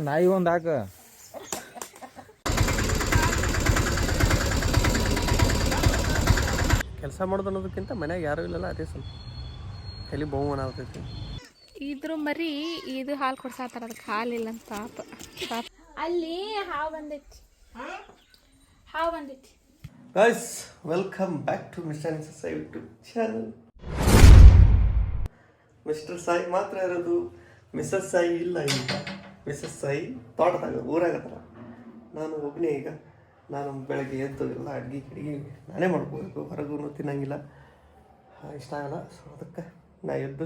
ನಾಯಿ ಒಂದು ಹಾಕ. ಕೆಲಸ ಮಾಡೋದು ಅನ್ನೋದಕ್ಕಿಂತ ಮನ್ಯಾಗ ಯಾರೂ ಇಲ್ಲಲ್ಲ, ಅದೇ ಸ್ವಲ್ಪ ತಲೆ ಬಹುಮಾನ ಆಗ್ತೈತಿ. ಇದ್ರ ಮರಿ ಇದು ಹಾಲು ಕೊಡ್ಸಾತಾರ, ಅದಕ್ಕೆ ಹಾಲಿಲ್ಲ ಅಂತ ಪಾಪ. ಅಲ್ಲಿ ಹಾವು ಬಂದೈತಿ. Guys, welcome back to mister and Sai YouTube channel. Mister Sai ಮಾತ್ರ ಇರೋದು, ಮಿಸಸ್ ಸಾಯಿ ಇಲ್ಲ. ಈಗ ಮಿಸಸ್ ಸಾಯಿ ತೋಟದಾಗ ಊರಾಗತ್ತಾರ. ನಾನು ಒಬ್ಬನೇ. ಈಗ ನಾನು ಬೆಳಗ್ಗೆ ಎದ್ದು ಎಲ್ಲ ಅಡುಗೆ ನಾನೇ ಮಾಡ್ಕೋಬೇಕು, ಹೊರಗೂ ತಿನ್ನಂಗಿಲ್ಲ, ಇಷ್ಟ ಆಗಲ್ಲ. ಸೊ ಅದಕ್ಕೆ ನಾ ಎದ್ದು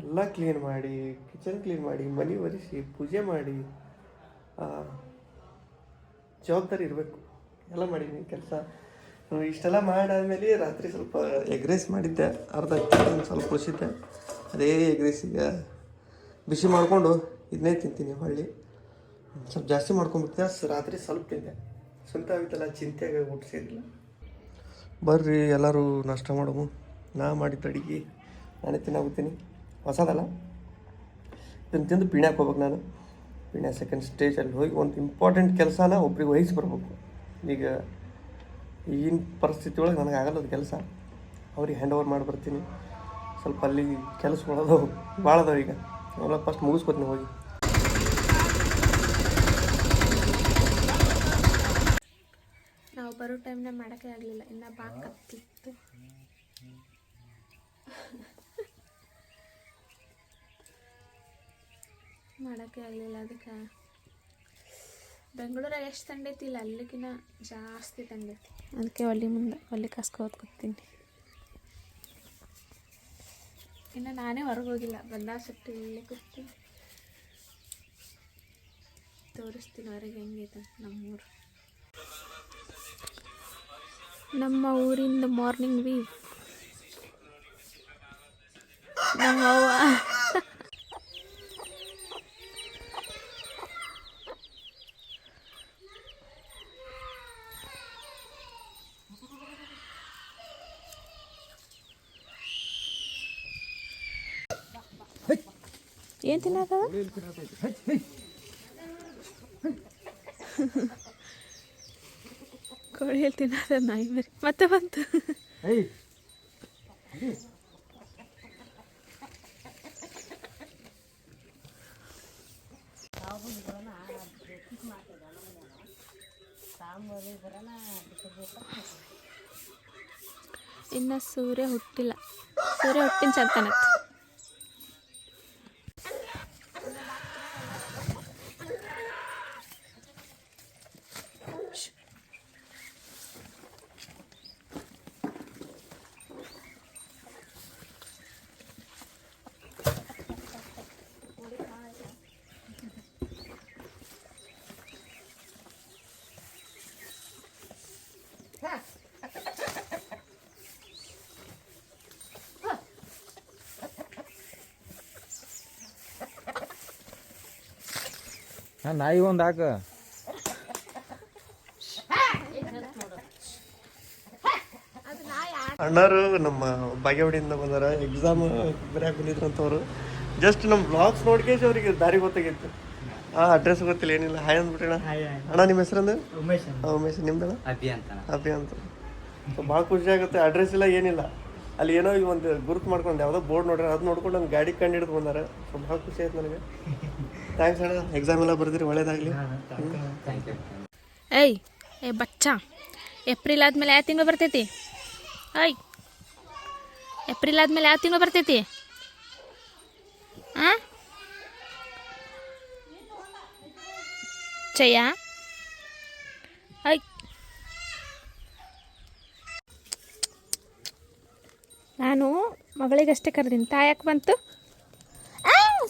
ಎಲ್ಲ ಕ್ಲೀನ್ ಮಾಡಿ, ಕಿಚನ್ ಕ್ಲೀನ್ ಮಾಡಿ, ಮನೆ ಒರೆಸಿ, ಪೂಜೆ ಮಾಡಿ, ಜವಾಬ್ದಾರಿ ಇರಬೇಕು. ಎಲ್ಲ ಮಾಡೀನಿ ಕೆಲಸ. ಇಷ್ಟೆಲ್ಲ ಮಾಡಾದ್ಮೇಲೆ ರಾತ್ರಿ ಸ್ವಲ್ಪ ಎಗ್ ರೈಸ್ ಮಾಡಿದ್ದೆ, ಅರ್ಧ ಸ್ವಲ್ಪ ಉಳಿಸಿದ್ದೆ. ಅದೇ ಎಗ್ ರೈಸ್ ಈಗ ಬಿಸಿ ಮಾಡಿಕೊಂಡು ಇದನ್ನೇ ತಿಂತೀನಿ. ಹೊಳ್ಳಿ ಸ್ವಲ್ಪ ಜಾಸ್ತಿ ಮಾಡ್ಕೊಂಡ್ಬಿಡ್ತೆ. ರಾತ್ರಿ ಸ್ವಲ್ಪ ತಿಂದೆ, ಸ್ವಂತ ಆಗಿತ್ತಲ್ಲ, ಚಿಂತೆಯಾಗಿ ಊಟ ಸೇರಿಲ್ಲ. ಬರ್ರಿ ಎಲ್ಲರೂ ನಾಷ್ಟ ಮಾಡೋದು. ನಾ ಮಾಡಿದ್ದು ಅಡುಗೆ ನಾನೇ ತಿನ್ನಾಗುತ್ತೀನಿ, ಹೊಸದಲ್ಲ. ಇದನ್ನು ತಿಂದು ಪೀಣ್ಯಕ್ಕೆ ಹೋಗ್ಬೇಕು. ನಾನು ಪೀಣ್ಯ ಸೆಕೆಂಡ್ ಸ್ಟೇಜಲ್ಲಿ ಹೋಗಿ ಒಂದು ಇಂಪಾರ್ಟೆಂಟ್ ಕೆಲಸನ ಒಬ್ರಿಗೆ ವಹಿಸಿ ಬರ್ಬೇಕು. ಈಗ ಈಗಿನ ಪರಿಸ್ಥಿತಿ ಒಳಗೆ ನನಗೆ ಆಗಲ್ಲ ಅದು ಕೆಲಸ. ಅವ್ರಿಗೆ ಹ್ಯಾಂಡ್ ಓವರ್ ಮಾಡಿ ಬರ್ತೀನಿ. ಸ್ವಲ್ಪ ಅಲ್ಲಿ ಕೆಲಸಗಳದು ಭಾಳ ಅದಾವ. ಈಗ ಅವೆಲ್ಲ ಫಸ್ಟ್ ಮುಗಿಸ್ಕೊತೀನಿ ಹೋಗಿ. ನಾವು ಬರೋ ಟೈಮ್ನಾಗ ಮಾಡೋಕ್ಕೆ ಆಗಲಿಲ್ಲ, ಇನ್ನು ಬಾಕತ್ತಿತ್ತು. ಮಾಡೋಕ್ಕೆ ಆಗಲಿಲ್ಲ. ಅದಕ್ಕೆ ಬೆಂಗಳೂರಾಗ ಎಷ್ಟು ತಂಡೈತಿ ಇಲ್ಲ, ಅಲ್ಲಿಗಿನ ಜಾಸ್ತಿ ತಂಡೈತಿ. ಅದಕ್ಕೆ ಒಲ್ಲಿ ಕಾಸ್ಕೋತ ಕೂತೀನಿ. ಇನ್ನು ನಾನೇ ಹೊರಗೆ ಹೋಗಿಲ್ಲ, ಬಂದಾಗ ಸುಟ್ಟು ಇಲ್ಲೇ ಕೂತೀನಿ. ತೋರಿಸ್ತೀನಿ ಹೊರಗೆ ಹೆಂಗೈತೆ ನಮ್ಮೂರು. ನಮ್ಮ ಊರಿಂದ ಮಾರ್ನಿಂಗ್ ವ್ಯೂ. ನಮ್ಮ ಅವ್ವ ಏನು ತಿನ್ನದ ಕೋಳಿ ತಿನ್ನದ ನಾಯಿ ಮರಿ ಮತ್ತೆ ಬಂತು. ಇನ್ನು ಸೂರ್ಯ ಹುಟ್ಟಿಲ್ಲ, ಸೂರ್ಯ ಹುಟ್ಟಿನ ಚಂತನತ್ತು. ನಾಯಿ ಒಂದು ಹಾಕ. ಅಣ್ಣರು ನಮ್ಮ ಬಾಗೇವಾಡಿಯಿಂದ ಬಂದಾರ, ಎಕ್ಸಾಮ್ ಬರೆಯಾಕ ಬಂದಿದ್ರಂತವ್ರು. ಜಸ್ಟ್ ನಮ್ಮ ಬ್ಲಾಗ್ಸ್ ನೋಡ್ಕೇಸಿ ಅವ್ರಿಗೆ ದಾರಿ ಗೊತ್ತಾಗಿತ್ತು. ಅಡ್ರೆಸ್ ಗೊತ್ತಿಲ್ಲ, ಏನಿಲ್ಲ. ಹಾಯ್ ಅಂದ್ಬಿಟ್ಟಣ. ಅಣ್ಣ ನಿಮ್ಮ ಹೆಸರಂದು? ಉಮೇಶ್. ನಿಮ್ದಣ್ಣ? ಅಭಿ ಅಂತ. ಸೊ ಭಾಳ ಖುಷಿ ಆಗುತ್ತೆ. ಅಡ್ರೆಸ್ ಇಲ್ಲ, ಏನಿಲ್ಲ. ಅಲ್ಲಿ ಏನೋ ಈಗ ಒಂದು ಗುರುತು ಮಾಡ್ಕೊಂಡು ಯಾವುದೋ ಬೋರ್ಡ್ ನೋಡ್ರಿ, ಅದು ನೋಡ್ಕೊಂಡು ನನ್ನ ಗಾಡಿ ಕಂಡು ಹಿಡಿದು ಬಂದಾರ. ಸೊ ಭಾಳ ಖುಷಿ ಆಯ್ತು ನನಗೆ. ಥ್ಯಾಂಕ್ಸ್ ಅಣ್ಣ. ಎಕ್ಸಾಮ್ ಎಲ್ಲ ಬರ್ದಿರಿ, ಒಳ್ಳೇದಾಗಲಿ. ಏ ಬಚ್ಚ, ಏಪ್ರಿಲ್ ಆದ್ಮೇಲೆ ಯಾವ ತಿಂಗಳು ಬರ್ತೈತಿ? ಏಪ್ರಿಲ್ ಆದ್ಮೇಲೆ ಯಾವ ತಿಂಗಳು ಬರ್ತೈತಿ? ಚಯ್ಯ ನಾನು ಮಗಳಿಗಷ್ಟೇ ಕರೆದೀನಿ, ತಾಯಕ್ಕೆ ಬಂತು.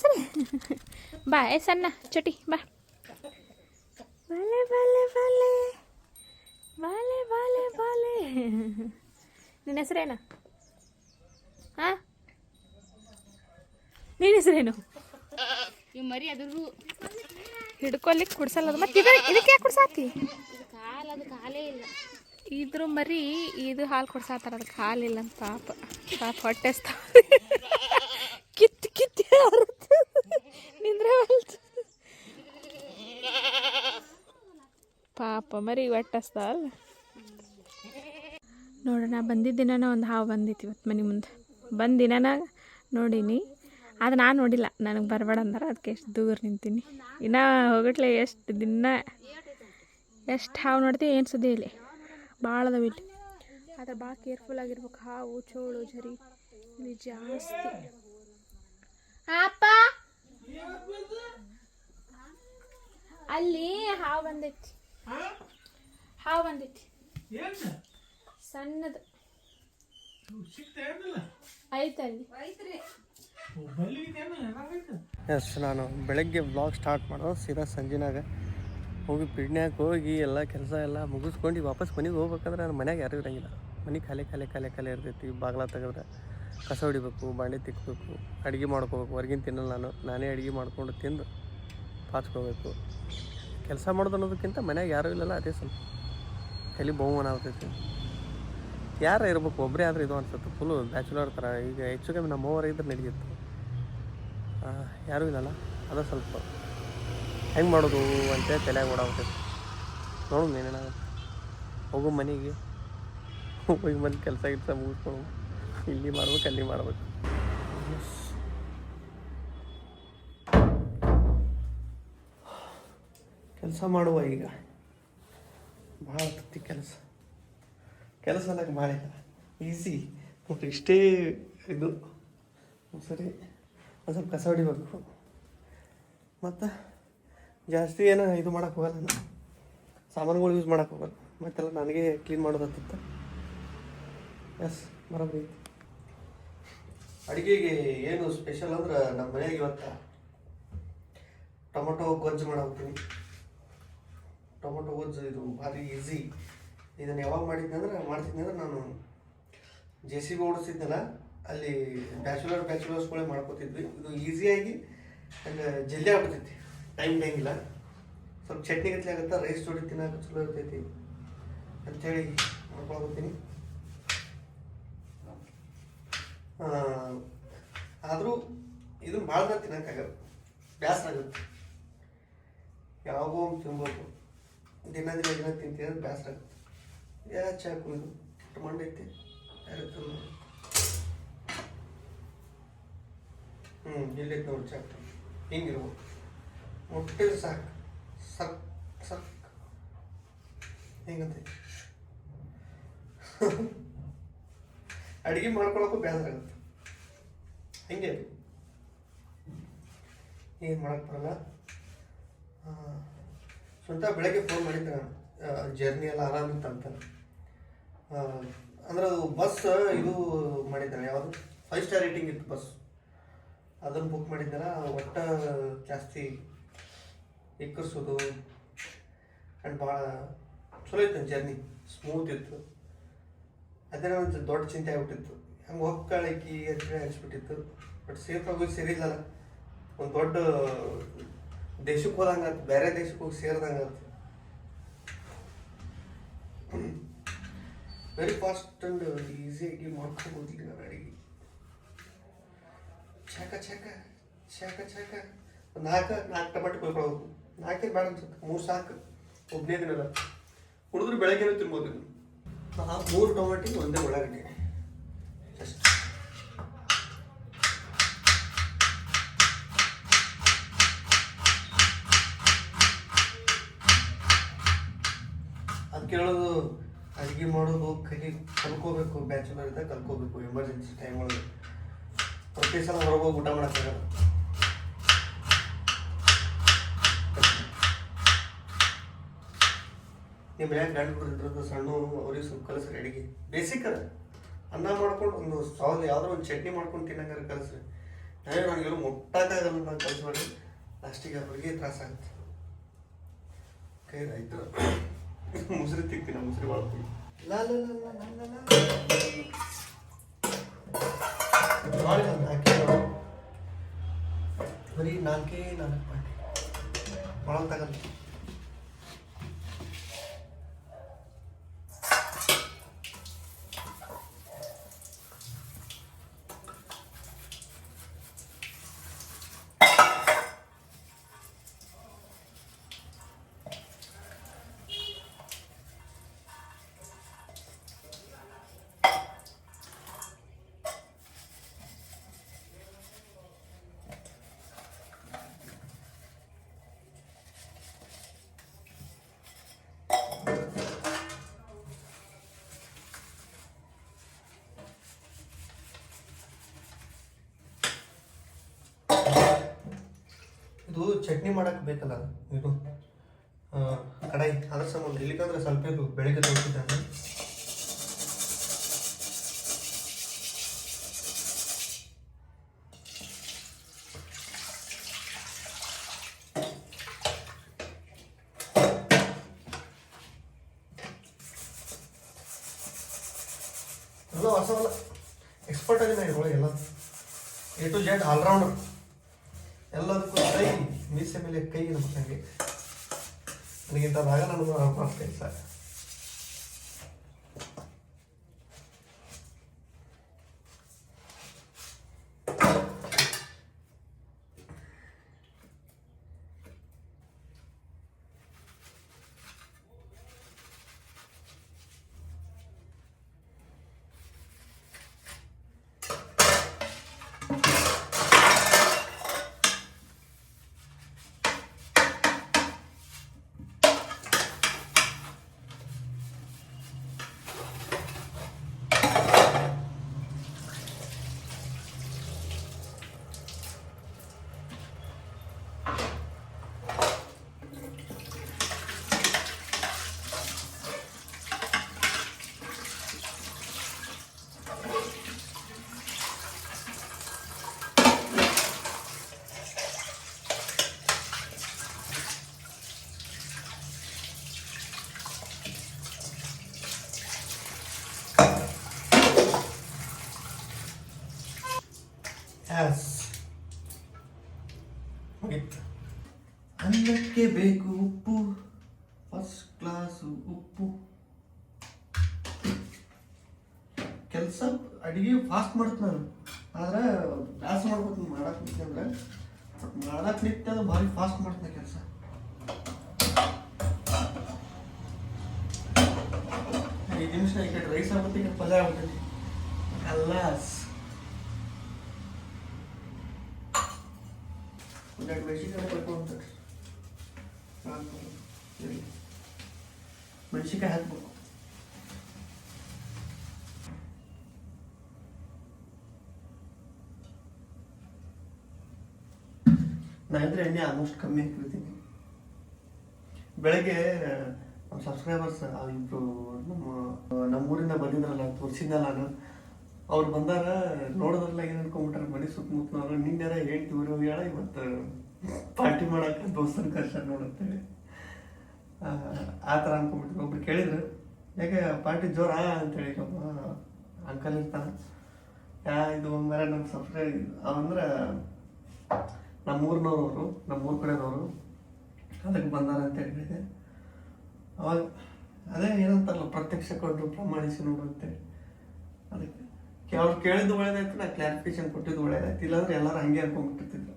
ಸರಿ ಬಾ. ಸಣ್ಣ ಚುಟಿ ಬಾ. ಬಾಲೆ ಬಾಲೆ ಬಾಲೆ ಬಾಲೆ ಬಾಲೆ ಬಾಲೆ. ನಿನ್ನ ಹೆಸರೇನು? ನಿನ್ನ ಹೆಸರೇನು? ಮರಿ ಅದ್ರೂ ಹಿಡ್ಕೊಲಿಕ್ಕೆ ಕುಡ್ಸಲ್ಲ. ಮತ್ತೆ ಇದಕ್ಕೆ ಯಾಕೆ ಕುಡ್ಸಾತಿ? ಅದು ಕಾಲೇ ಇಲ್ಲ. ಇದ್ರ ಮರಿ ಇದು ಹಾಲು ಕೊಡ್ಸಾತಾರ, ಅದಕ್ಕೆ ಹಾಲಿಲ್ಲ ಅಂತ ಪಾಪ ಹೊಟ್ಟೆ ಕಿತ್ತು ಕಿತ್ತಿ ನಿಂದ್ರೆ ಪಾಪ ಮರಿ ಹೊಟ್ಟಸ್ತಲ್ಲ. ನೋಡೋಣ, ಬಂದಿದ್ದಿನ ಒಂದು ಹಾವು ಬಂದಿತ್ತು ಇವತ್ತು ಮನೆ ಮುಂದೆ. ಬಂದಿನ ನೋಡೀನಿ, ಅದು ನಾನು ನೋಡಿಲ್ಲ, ನನಗೆ ಬರಬೇಡ ಅಂದ್ರೆ ಅದಕ್ಕೆ ಎಷ್ಟು ದೂರ ನಿಂತೀನಿ. ಇನ್ನೂ ಹೋಗಟ್ಲೆ ಎಷ್ಟು ದಿನ ಎಷ್ಟು ಹಾವು ನೋಡ್ತೀವಿ, ಏನು ಸುದ್ದಿ ಇಲ್ಲಿ ಭಾಳ ಅದಾವ ಇಲ್ಲಿ. ಆದ್ರೆ ಭಾಳ ಕೇರ್ಫುಲ್ ಆಗಿರ್ಬೇಕು. ಹಾವು, ಚೋಳು, ಝರಿ ಇಲ್ಲಿ ಜಾಸ್ತಿ. ಅಪ್ಪ ಅಲ್ಲಿ ಹಾವು ಬಂದೈತಿ, ಹಾವು ಬಂದೈತಿ ಸಣ್ಣದು ಐತಲ್ಲಿ. ಎಸ್, ನಾನು ಬೆಳಗ್ಗೆ ವ್ಲಾಗ್ ಸ್ಟಾರ್ಟ್ ಮಾಡೋದು ಸೀದಾ ಸಂಜೆನಾಗ ಹೋಗಿ ಪಿಡ್ನ್ಯಾಗ ಹೋಗಿ ಎಲ್ಲ ಕೆಲಸ ಎಲ್ಲ ಮುಗಿಸ್ಕೊಂಡು ವಾಪಸ್ ಮನೆಗೆ ಹೋಗ್ಬೇಕಂದ್ರೆ ನಾನು ಮನ್ಯಾಗ ಯಾರೂ ಇರೋಂಗಿಲ್ಲ. ಮನೆ ಖಾಲಿ ಖಾಲಿ ಖಾಲಿ ಖಾಲಿ ಇರ್ತೈತಿ. ಬಾಗ್ಲ ತೆಗೆದ್ರೆ ಕಸ ಹೊಡಿಬೇಕು, ಬಾಂಡೆ ತಿಕ್ಕಬೇಕು, ಅಡುಗೆ ಮಾಡ್ಕೋಬೇಕು. ಹೊರಗಿನ ತಿನ್ನಲ್ಲ ನಾನೇ ಅಡುಗೆ ಮಾಡ್ಕೊಂಡು ತಿಂದು ಪಾಚ್ಕೋಬೇಕು. ಕೆಲಸ ಮಾಡೋದು ಅನ್ನೋದಕ್ಕಿಂತ ಮನ್ಯಾಗ ಯಾರೂ ಇಲ್ಲಲ್ಲ, ಅದೇ ಸ್ವಲ್ಪ ತಲೆ ಬಹುಮಾನ ಆಗ್ತೈತಿ. ಯಾರು ಇರ್ಬೇಕು, ಒಬ್ಬರೇ ಆದರೆ ಇದು ಅನ್ಸುತ್ತೆ, ಫುಲ್ಲು ಬ್ಯಾಚುಲರ್ ಥರ. ಈಗ ಹೆಚ್ಚು ಕಮ್ಮಿ ನಮ್ಮ ಓವರ್ ಇದ್ರೆ ನಡೆಯುತ್ತೆ, ಯಾರೂ ಇಲ್ಲಲ್ಲ, ಅದು ಸ್ವಲ್ಪ ಹೆಂಗೆ ಮಾಡೋದು ಅಂತೇಳಿ ತಲೆಯಾಗ ಓಡಾಗ್ತೈತಿ. ನೋಡು ಏನೇನಾಗುತ್ತೆ. ಹೋಗೋ ಮನೆಗೆ ಹೋಗಿ ಮನೆ ಕೆಲಸ ಮುಗಿಸ್ಕೊಂಡು ಇಲ್ಲಿ ಮಾಡ್ಬೇಕು, ಅಲ್ಲಿ ಮಾಡ್ಬೇಕು. ಕೆಲಸ ಮಾಡುವ ಈಗ ಭಾಳ ಆಗ್ತೈತಿ ಕೆಲಸ ಅನ್ನೋಕೆ ಭಾಳ ಇಲ್ಲ, ಈಸಿ. ಮತ್ತು ಇಷ್ಟೇ ಇದು ಸರಿ. ಒಂದು ಸ್ವಲ್ಪ ಕಸ ಹೊಡಿಬೇಕು. ಮತ್ತು ಜಾಸ್ತಿ ಏನು ಇದು ಮಾಡೋಕೆ ಹೋಗಲ್ಲ, ನಾನು ಸಾಮಾನುಗಳು ಯೂಸ್ ಮಾಡೋಕೆ ಹೋಗಲ್ಲ. ಮತ್ತೆಲ್ಲ ನನಗೆ ಕ್ಲೀನ್ ಮಾಡೋದತ್ತ. ಎಸ್, ಬರೋಬ್ಬರಿ ಐತಿ. ಅಡುಗೆಗೆ ಏನು ಸ್ಪೆಷಲ್ ಅಂದ್ರೆ ನಮ್ಮ ಮನೆಯಾಗ ಇವತ್ತು ಟೊಮೊಟೊ ಗೊಜ್ಜು ಮಾಡೋಗ್ತೀನಿ. ಟೊಮೊಟೊ ಗೊಜ್ಜು ಇದು ಭಾರಿ ಈಸಿ. ಇದನ್ನು ಯಾವಾಗ ಮಾಡ್ತಿದ್ದೆ ಅಂದ್ರೆ ನಾನು JCB ಓಡಿಸಿದ್ನಲ್ಲ, ಅಲ್ಲಿ ಬ್ಯಾಚುಲರ್ಸ್ಗಳೇ ಮಾಡ್ಕೋತಿದ್ವಿ. ಇದು ಈಸಿಯಾಗಿ ಹಂಗೆ ಜಲ್ದಿ ಆಗ್ಬಿಡ್ತೈತಿ, ಟೈಮ್ ಟೈಮಿಲ್ಲ. ಸ್ವಲ್ಪ ಚಟ್ನಿ ಗಟ್ಲೆ ಆಗುತ್ತೆ, ರೈಸ್ ಜೋಡಿ ತಿನ್ನೋಕೆ ಚಲೋ ಇರ್ತೈತಿ ಅಂಥೇಳಿ ಮಾಡ್ಕೊಳ್ತೀನಿ. ಆದರೂ ಇದನ್ನು ಭಾಳ ದಿನ ತಿನ್ನೋಕ್ಕಾಗಲ್ಲ, ಬೇಸರ ಆಗುತ್ತೆ. ಯಾವಾಗೋ ಒಂದು ತಿನ್ಬೋದು, ದಿನ ತಿಂತಿದ್ರೆ ಬೇಸರ ಆಗುತ್ತೆ. ಚಾ ಕುಡಿದು ಟೊಮಂಡ್ ಐತಿ ಇಲ್ಲೈತಿ ನೋಡಿ ಚಾ. ಹಿಂಗಿರ್ಬೋದು, ಮೊಟ್ಟೆ ಸಾಕು, ಸಕ್ ಹಿಂಗಂತೈತಿ. ಅಡುಗೆ ಮಾಡ್ಕೊಳಕ್ಕೂ ಬೇಸರ ಆಗುತ್ತೆ, ಹಿಂಗೆ ಏನು ಮಾಡಕ್ಕೆ ಬರಲ್ಲ. ಸ್ವಂತ ಬೆಳಗ್ಗೆ ಫೋನ್ ಮಾಡಿದ್ದೆ ನಾನು, ಜರ್ನಿ ಎಲ್ಲ ಆರಾಮಿತ್ತಂತ. ಅಂದ್ರೆ ಅದು ಬಸ್ ಇದು ಮಾಡಿದ್ದಾನೆ, ಯಾವುದು 5 ಸ್ಟಾರ್ ರೇಟಿಂಗ್ ಇತ್ತು ಬಸ್, ಅದನ್ನು ಬುಕ್ ಮಾಡಿದ್ದಾನೆ. ಒಟ್ಟು ಜಾಸ್ತಿ ಇಕ್ಕರ್ಸೋದು ಆ್ಯಂಡ್ ಭಾಳ ಚಲೋ ಇತ್ತು ಜರ್ನಿ, ಸ್ಮೂತ್ ಇತ್ತು. ಅದೇ ಒಂದು ದೊಡ್ಡ ಚಿಂತೆ ಆಗ್ಬಿಟ್ಟಿತ್ತು, ಹಂಗೆ ಹೋಗ್ಕಳಕಿ ಅಂತ ಅನಿಸ್ಬಿಟ್ಟಿತ್ತು. ಬಟ್ ಸೇಫಾಗಿ ಹೋಗಿ ಸೇರಿಲ್ಲಲ್ಲ, ಒಂದು ದೊಡ್ಡ ದೇಶಕ್ಕೆ ಹೋದಂಗೆ ಆಯ್ತು, ಬೇರೆ ದೇಶಕ್ಕೆ ಹೋಗಿ ಸೇರಿದಂಗೆ ಆಯ್ತು. ವೆರಿ ಫಾಸ್ಟ್ ಆ್ಯಂಡ್ ಈಸಿಯಾಗಿ ಮಾಡ್ಕೋಬೋದು ಈಗ ನಾನು ಅಡುಗೆ. ಚಾಕ ಚಾಕ ಚಾಕ ಚಾಕ ನಾಲ್ಕು ಟೊಮೆಟೊ ಕೊಯ್ಕೊಳ್ಬೇಕು. 4 ಬೇಡ ಅನ್ಸುತ್ತೆ, 3 ಸಾಕು. ಒಬ್ಬನೇ ದಿನಲ್ಲ, ಹುಡಿದ್ರು ಬೆಳಗ್ಗೆನೂ ತಿನ್ಬೋದು. 3 ಟೊಮೆಟೊ ಒಂದೇ ಉಳ್ಳಾಗಡ್ಡೆ ಜಸ್ಟ್. ಅದಕ್ಕೆ ಹೇಳೋದು, ಅಡುಗೆ ಮಾಡೋದು ಕಲ್ಕೋಬೇಕು. ಬ್ಯಾಚುಲರ್ ಇದ್ದಾಗ ಕಲ್ಕೋಬೇಕು, ಎಮರ್ಜೆನ್ಸಿ ಟೈಮ್ ಒಳಗೆ. ಪ್ರತಿ ಸಲ ಹೊರಗೋಗಿ ಊಟ ಮಾಡೋಕ್ಕಾಗಲ್ಲ. ನೀವು ಮನ್ಯಾಗ ಗಂಡು ಬಿಡ್ತಿರೋದು ಸಣ್ಣ, ಅವ್ರಿಗೆ ಸ್ವಲ್ಪ ಕಲಿಸ್ರಿ ಅಡುಗೆ. ಬೇಸಿಕ್ ಅದ, ಅನ್ನ ಮಾಡ್ಕೊಂಡು ಒಂದು ಸಾಲ್ ಯಾವ್ದಾರು ಒಂದು ಚಟ್ನಿ ಮಾಡ್ಕೊಂಡು ತಿನ್ನಂಗಾರೆ ಕಲಿಸ್ರಿ. ನನಗೆಲ್ಲ ಮುಟ್ಟಾಕಾಗಲ್ಲ, ನಾನು ಕಲಿಸ್ಬೇಡಿ. ಲಾಸ್ಟಿಗೆ ಅವ್ರಿಗೆ ತ್ರಾಸ ಆಗುತ್ತೆ. ಕೈ ಆಯ್ತು, ಮುಸ್ರಿ ತಿಕ್ತೀನಿ, ಮುಸ್ರಿ ಮಾಡ್ತೀನಿ. ಬರೀ 4 ಪಾಯಿಂಟ್ ಮಾಡಲ್ ತಗಲ್ಲ. ಚಟ್ನಿ ಮಾಡಕ್ಕೆ ಬೇಕಲ್ಲ ಇದು ಕಡಾಯಿ, ಅದ್ರ ಸಂಬಂಧ ಇಲ್ಲಿಕಂದ್ರೆ ಸ್ವಲ್ಪ ಇದು ಬೆಳಗ್ಗೆ ತೊಗೊತಿದ್ದಾನೆ. ಎಲ್ಲ ಹೊಸವಲ್ಲ, ಎಕ್ಸ್ಪರ್ಟ್ ಆಗಿದೆ ಇದ್ರೊಳಗೆ ಎಲ್ಲ A to Z ಆಲ್ರೌಂಡರ್. ಎಲ್ಲದಕ್ಕೂ ಕೈ, ಮೀಸೆ ಮೇಲೆ ಕೈ ನಮಗೆ ನನಗಿಂತಾಗ ನನಗೆ ಮಾಡ್ತೇನೆ ಸರ್. ಮುಗಿತು. ಅನ್ನಕ್ಕೆ ಬೇಕು ಉಪ್ಪು, ಫಸ್ಟ್ ಕ್ಲಾಸು ಉಪ್ಪು. ಕೆಲಸ ಅಡುಗೆ ಫಾಸ್ಟ್ ಮಾಡ್ತೀನಿ ನಾನು, ಆದ್ರೆ ಬ್ಯಾಸ ಮಾಡ್ಕೊತೀನಿ ಮಾಡಕ್ಕೆ ನಿಂತೆ ಅಂದ್ರೆ. ಮಾಡಕ್ಕೆ ನಿಂತೆ ಅಂದ್ರೆ ಭಾರಿ ಫಾಸ್ಟ್ ಮಾಡ್ತೀನಿ ಕೆಲಸ. ಐದು ನಿಮಿಷ ಈ ಕಡೆ ರೈಸ್ ಆಗುತ್ತೆ, ಈ ಕಡೆ ಪಲ್ಯ ಆಗ್ಬಿಟ್ಟೈತಿ. ಕಲ್ಲಾಸ್ ಮೆಣಸಿನ್ಕಾಯಿ ಹಾಕ್ಬೇಕು. ನಾ ಇದ್ರೆ ಎಣ್ಣೆ ಆಲ್ಮೋಸ್ಟ್ ಕಮ್ಮಿ ಹಾಕಿರ್ತೀನಿ. ಬೆಳಗ್ಗೆ ನಮ್ಮ ಸಬ್ಸ್ಕ್ರೈಬರ್ಸ್ ಇಬ್ಬರು ನಮ್ಮೂರಿಂದ ಬಂದಿದ್ರಲ್ಲ, ತೋರಿಸಿದ್ನಲ್ಲ ನಾನು, ಅವ್ರು ಬಂದಾರ, ನೋಡೋದ್ರಲ್ಲ ಏನು ಅನ್ಕೊಂಡ್ಬಿಟ್ಟಾರೆ ಮನೆ ಸುತ್ತಮುತ್ತನವ್ರು. ನಿನ್ನೆರ ಹೇಳ್ತೀವ್ರು ಹೇಳ ಇವತ್ತು ಪಾರ್ಟಿ ಮಾಡಕ್ಕೆ ದೋಸ್ತನ ಕರ್ಸ ನೋಡಂತೇಳಿ ಆ ಥರ ಅನ್ಕೊಂಡ್ಬಿಟ್ರು. ಒಬ್ರು ಕೇಳಿದ್ರು, ಯಾಕೆ ಪಾರ್ಟಿ ಜೋರ ಅಂತೇಳಿ. ಒಬ್ಬ ಅಂಕಲ್ ಇರ್ತಾನೆ, ಇದು ಮರ ನಮ್ಮ ಸಬ್ಸ್ಕ್ರೈಬ್ ಅವಂದ್ರೆ ನಮ್ಮೂರಿನವರು, ನಮ್ಮೂರ ಕಡೆನವರು, ಅದಕ್ಕೆ ಬಂದಾರ ಅಂತ ಹೇಳಿದೆ. ಅವಾಗ ಅದೇ ಏನಂತಾರಲ್ಲ, ಪ್ರತ್ಯಕ್ಷ ಕೊಂಡ್ರು ಪ್ರಮಾಣಿಸಿ ನೋಡು ಅಂತೇಳಿ. ಅದಕ್ಕೆ ಅವ್ರು ಕೇಳಿದ್ದು ಒಳ್ಳೇದಾಯ್ತು, ನಾ ಕ್ಲಾರಿಫಿಕೇಶನ್ ಕೊಟ್ಟಿದ್ದು ಒಳ್ಳೇದಾಯ್ತು. ಇಲ್ಲಾಂದ್ರೆ ಎಲ್ಲರೂ ಹಂಗೆ ಅನ್ಕೊಂಡ್ಬಿಟ್ಟಿರ್ತಿದ್ರು.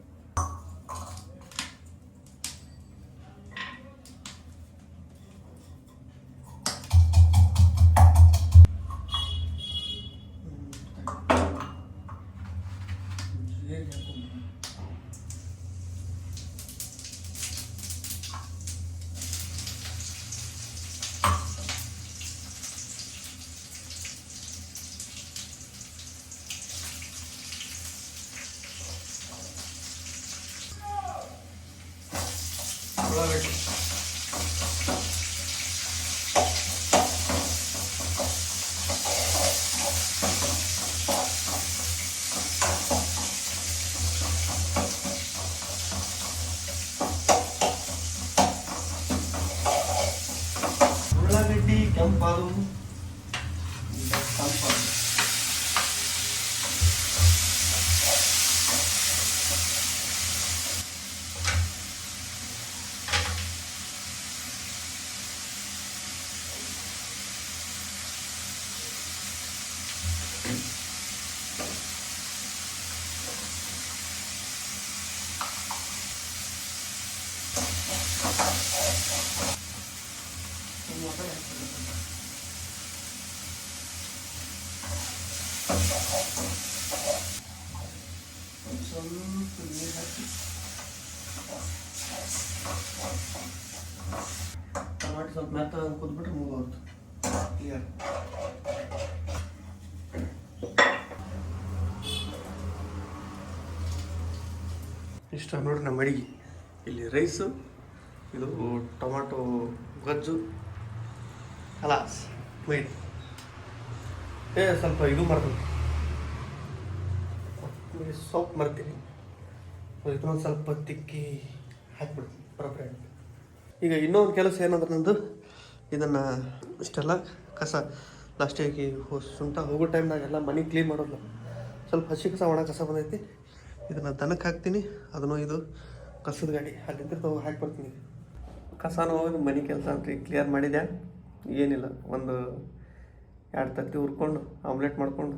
ಉಳ್ಳಾಗಡ್ಡಿ ಕೆಂಪಾಲು ಸ್ವಲ್ಪ ನೀರು ಹಾಕಿ ಟೊಮಾಟೊ ಸ್ವಲ್ಪ ಮೆತ್ತ ಕುದ್ಬಿಟ್ರೆ ಮುಗಿದೋಯ್ತು. ಕ್ಲಿಯರ್. ಇಷ್ಟ ನೋಡ್ರಿ ನಮ್ಮ ಅಡಿಗೆ. ಇಲ್ಲಿ ರೈಸು, ಇದು ಟೊಮಾಟೊ ಗೊಜ್ಜು, ಖಲಾಸ್ ಮೈನ್. ಸ್ವಲ್ಪ ಇದು ಮಾಡ್ತೀನಿ, ಸೊಪ್ಪು ಮಾಡ್ತೀನಿ, ಇದನ್ನೊಂದು ಸ್ವಲ್ಪ ತಿಕ್ಕಿ ಹಾಕ್ಬಿಡ್ತೀನಿ ಬರೋಬ್ಬರಿ. ಈಗ ಇನ್ನೊಂದು ಕೆಲಸ ಏನಂದ್ರೆ ನಂದು, ಇದನ್ನು ಇಷ್ಟೆಲ್ಲ ಕಸ ಲಾಸ್ಟಿಗೆ ಸುಂಟ ಹೋಗೋ ಟೈಮ್ನಾಗೆಲ್ಲ ಮನೆ ಕ್ಲೀನ್ ಮಾಡೋಲ್ಲ, ಸ್ವಲ್ಪ ಹಸಿ ಕಸ ಒಣ ಕಸ ಬಂದೈತಿ, ಇದನ್ನು ದನಕ್ಕೆ ಹಾಕ್ತೀನಿ. ಅದನ್ನು ಇದು ಕಸದ ಗಾಡಿ ಅಲ್ಲಿಂದ ಹಾಕ್ಬರ್ತೀನಿ. ಕಸನೂ ಹೋಗಿ ಮನೆ ಕೆಲಸ ಅಂತ ಕ್ಲಿಯರ್ ಮಾಡಿದೆ. ಏನಿಲ್ಲ, ಒಂದು 2 ತತ್ತಿ ಹುರ್ಕೊಂಡು ಆಮ್ಲೆಟ್ ಮಾಡ್ಕೊಂಡು,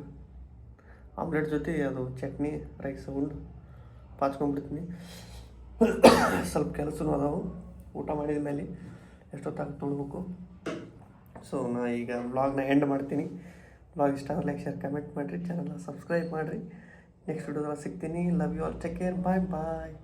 ಆಮ್ಲೆಟ್ ಜೊತೆ ಅದು ಚಟ್ನಿ ರೈಸ್ ಉಂಡು ಪಾಚ್ಕೊಂಡ್ಬಿಡ್ತೀನಿ. ಸ್ವಲ್ಪ ಕೆಲಸನೂ ಅದಾವು. ಊಟ ಮಾಡಿದ ಮೇಲೆ ಎಷ್ಟೊತ್ತಾಗಿ ತೊಳ್ಬೇಕು. ಸೊ ನಾ ಈಗ ವ್ಲಾಗ್ನ ಎಂಡ್ ಮಾಡ್ತೀನಿ. ವ್ಲಾಗ್ ಇಷ್ಟ ಆದರೆ ಲೈಕ್, ಶೇರ್, ಕಮೆಂಟ್ ಮಾಡಿರಿ, ಚಾನಲ್ನ ಸಬ್ಸ್ಕ್ರೈಬ್ ಮಾಡಿರಿ. ನೆಕ್ಸ್ಟ್ ವಿಡಿಯೋದಲ್ಲಿ ಸಿಗ್ತೀನಿ. Love you all, take care, bye bye.